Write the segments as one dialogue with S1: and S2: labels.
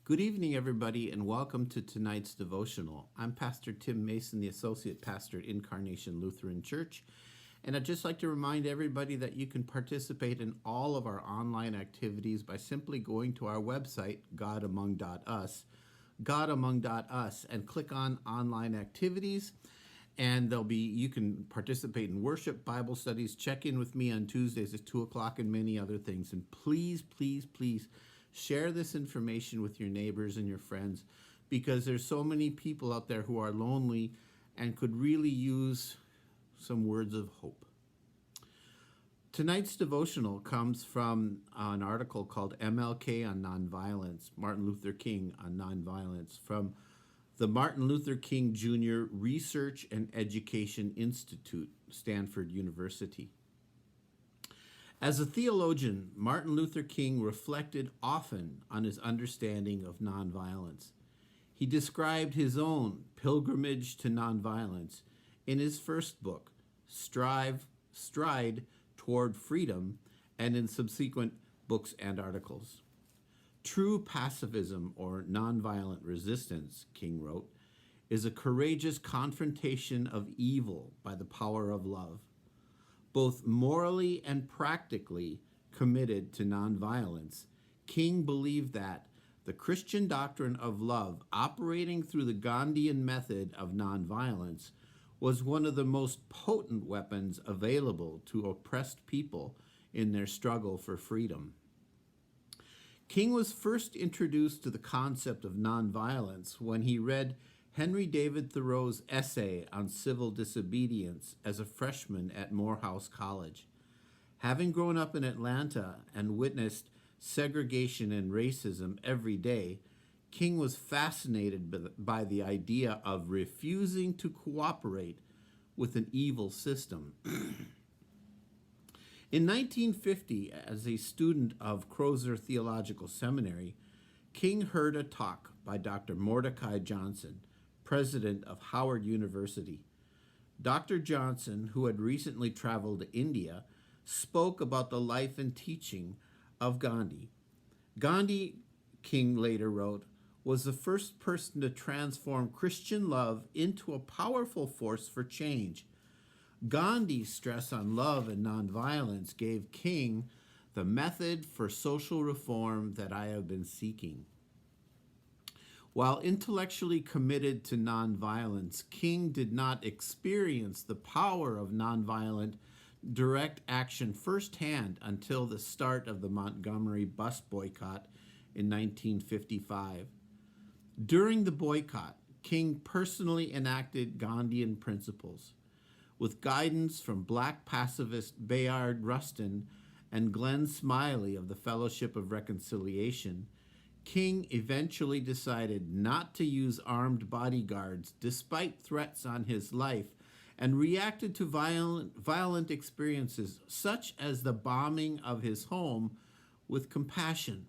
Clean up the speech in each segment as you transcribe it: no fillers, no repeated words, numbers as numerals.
S1: Good evening, everybody, and welcome to tonight's devotional. I'm Pastor Tim Mason, the Associate Pastor at Incarnation Lutheran Church, and I'd just like to remind everybody that you can participate in all of our online activities by simply going to our website, godamong.us, and click on online activities. And you can participate in worship, Bible studies, check in with me on Tuesdays at 2 o'clock, and many other things. And please, please, please share this information with your neighbors and your friends, because there's so many people out there who are lonely and could really use some words of hope. Tonight's devotional comes from an article called MLK on Nonviolence, Martin Luther King on Nonviolence, from the Martin Luther King Jr. Research and Education Institute, Stanford University. As a theologian, Martin Luther King reflected often on his understanding of nonviolence. He described his own pilgrimage to nonviolence in his first book, Stride Toward Freedom, and in subsequent books and articles. True pacifism, or nonviolent resistance, King wrote, is a courageous confrontation of evil by the power of love. Both morally and practically committed to nonviolence, King believed that the Christian doctrine of love, operating through the Gandhian method of nonviolence, was one of the most potent weapons available to oppressed people in their struggle for freedom. King was first introduced to the concept of nonviolence when he read Henry David Thoreau's essay on civil disobedience as a freshman at Morehouse College. Having grown up in Atlanta and witnessed segregation and racism every day, King was fascinated by the idea of refusing to cooperate with an evil system. In 1950, as a student of Crozer Theological Seminary, King heard a talk by Dr. Mordecai Johnson, president of Howard University. Dr. Johnson, who had recently traveled to India, spoke about the life and teaching of Gandhi. Gandhi, King later wrote, was the first person to transform Christian love into a powerful force for change. Gandhi's stress on love and nonviolence gave King the method for social reform that I have been seeking. While intellectually committed to nonviolence, King did not experience the power of nonviolent direct action firsthand until the start of the Montgomery bus boycott in 1955. During the boycott, King personally enacted Gandhian principles. With guidance from Black pacifist Bayard Rustin and Glenn Smiley of the Fellowship of Reconciliation, King eventually decided not to use armed bodyguards despite threats on his life, and reacted to violent experiences such as the bombing of his home with compassion.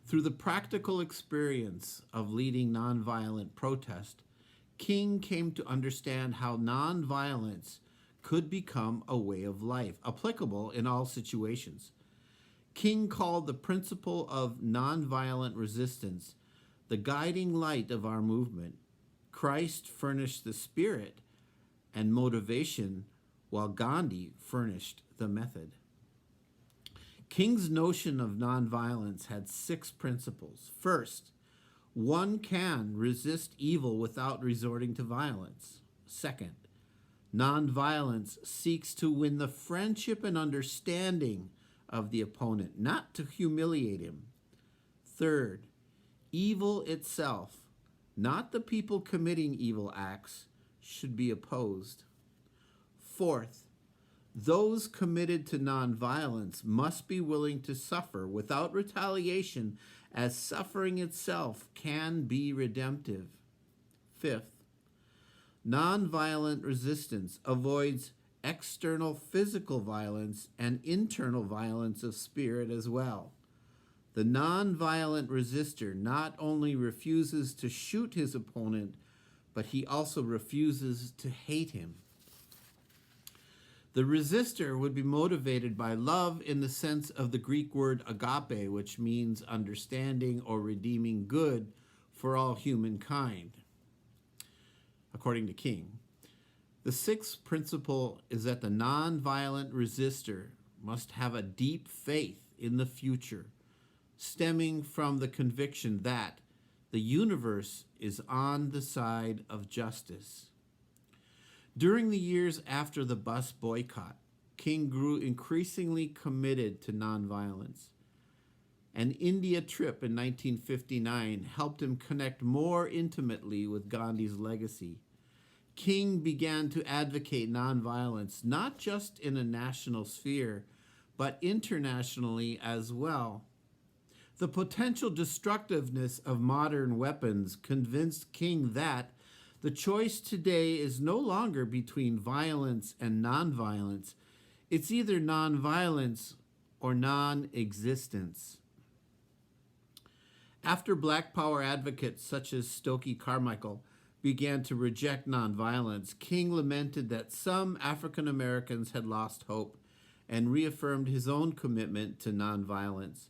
S1: Through the practical experience of leading nonviolent protest, King came to understand how nonviolence could become a way of life, applicable in all situations. King called the principle of nonviolent resistance the guiding light of our movement. Christ furnished the spirit and motivation, while Gandhi furnished the method. King's notion of nonviolence had 6 principles. First, one can resist evil without resorting to violence. Second, nonviolence seeks to win the friendship and understanding of the opponent, not to humiliate him. Third, evil itself, not the people committing evil acts, should be opposed. Fourth, those committed to nonviolence must be willing to suffer without retaliation, as suffering itself can be redemptive. Fifth, nonviolent resistance avoids external physical violence and internal violence of spirit as well. The nonviolent resistor not only refuses to shoot his opponent, but he also refuses to hate him. The resistor would be motivated by love in the sense of the Greek word agape, which means understanding or redeeming good for all humankind, according to King. The sixth principle is that the nonviolent resistor must have a deep faith in the future, stemming from the conviction that the universe is on the side of justice. During the years after the bus boycott, King grew increasingly committed to nonviolence. An India trip in 1959 helped him connect more intimately with Gandhi's legacy. King began to advocate nonviolence not just in a national sphere, but internationally as well. The potential destructiveness of modern weapons convinced King that the choice today is no longer between violence and nonviolence. It's either nonviolence or non-existence. After Black Power advocates such as Stokely Carmichael began to reject nonviolence, King lamented that some African Americans had lost hope and reaffirmed his own commitment to nonviolence.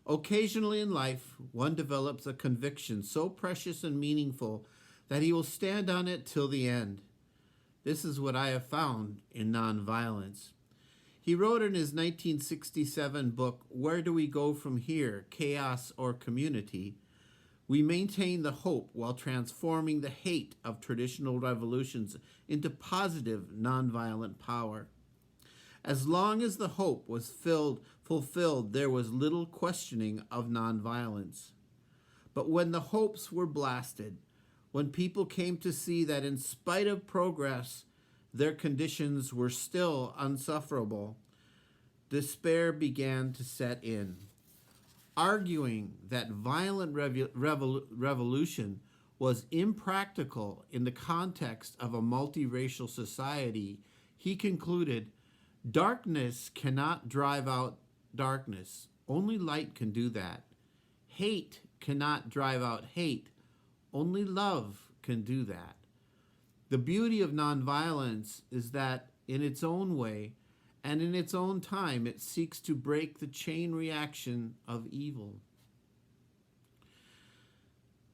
S1: Occasionally in life, one develops a conviction so precious and meaningful that he will stand on it till the end. This is what I have found in nonviolence. He wrote in his 1967 book, Where Do We Go From Here? Chaos or Community? We maintain the hope while transforming the hate of traditional revolutions into positive nonviolent power. As long as the hope was fulfilled, there was little questioning of nonviolence. But when the hopes were blasted, when people came to see that in spite of progress, their conditions were still unsufferable, despair began to set in. Arguing that violent revolution was impractical in the context of a multiracial society, he concluded, darkness cannot drive out darkness. Only light can do that. Hate cannot drive out hate. Only love can do that. The beauty of nonviolence is that in its own way and in its own time, it seeks to break the chain reaction of evil.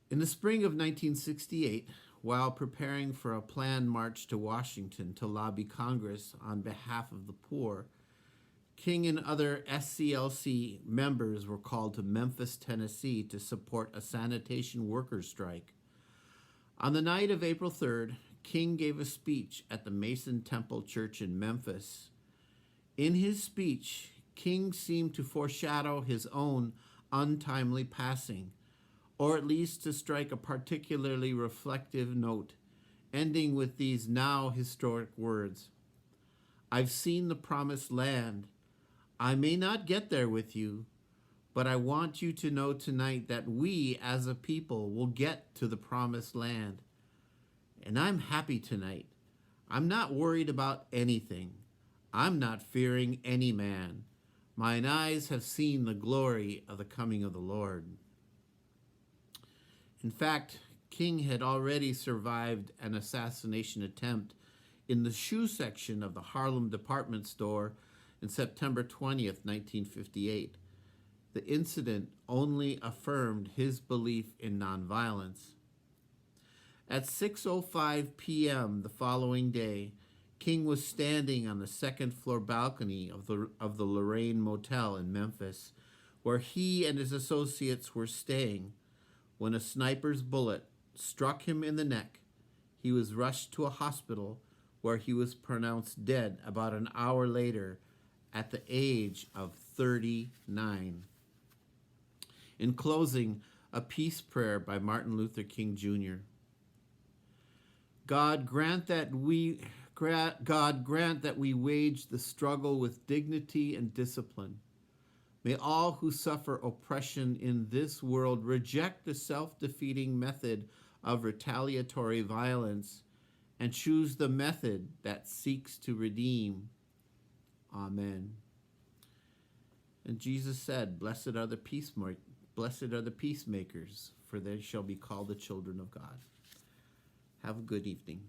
S1: In the spring of 1968, while preparing for a planned march to Washington to lobby Congress on behalf of the poor, King and other SCLC members were called to Memphis, Tennessee to support a sanitation workers' strike. On the night of April 3rd, King gave a speech at the Mason Temple Church in Memphis. In his speech, King seemed to foreshadow his own untimely passing, or at least to strike a particularly reflective note, ending with these now historic words. I've seen the promised land. I may not get there with you, but I want you to know tonight that we as a people will get to the promised land. And I'm happy tonight. I'm not worried about anything. I'm not fearing any man. Mine eyes have seen the glory of the coming of the Lord. In fact, King had already survived an assassination attempt in the shoe section of the Harlem department store in September 20th, 1958. The incident only affirmed his belief in nonviolence. At 6:05 p.m. the following day, King was standing on the second-floor balcony of the Lorraine Motel in Memphis, where he and his associates were staying, when a sniper's bullet struck him in the neck. He was rushed to a hospital where he was pronounced dead about an hour later at the age of 39. In closing, a peace prayer by Martin Luther King Jr. God grant that we wage the struggle with dignity and discipline. May all who suffer oppression in this world reject the self-defeating method of retaliatory violence and choose the method that seeks to redeem. Amen. And Jesus said, Blessed are the peacemakers, for they shall be called the children of God. Have a good evening.